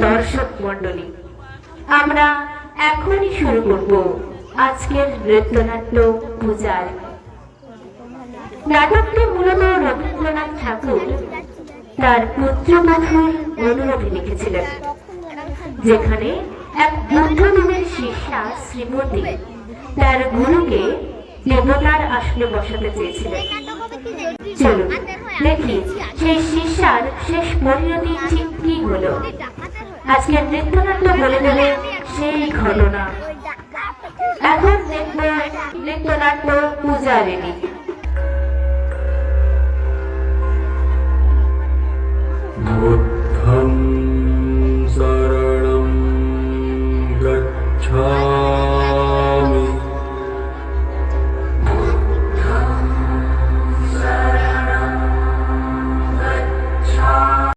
দর্শক মণ্ডলী, আমরা এখনই শুরু করব আজকের নৃত্যনাট্য পূজার। নাটকটি মূলত রবীন্দ্রনাথ ঠাকুর তার পুত্রবধূর অনুরোধে লিখেছিলেন, যেখানে এক বুদ্ধদেবের শিষ্যা শ্রীমতী তার গুরুকে দেবতার আসনে বসাতে চেয়েছিলেন। চলুন দেখি সেই শিষ্যার শেষ পরিণতি ঠিক কি হলো। আজকের নৃত্যনাট্য বলে দেবে সেই ঘটনা। এখন দেখব নৃত্যনাট্য পূজারিণী। ভূত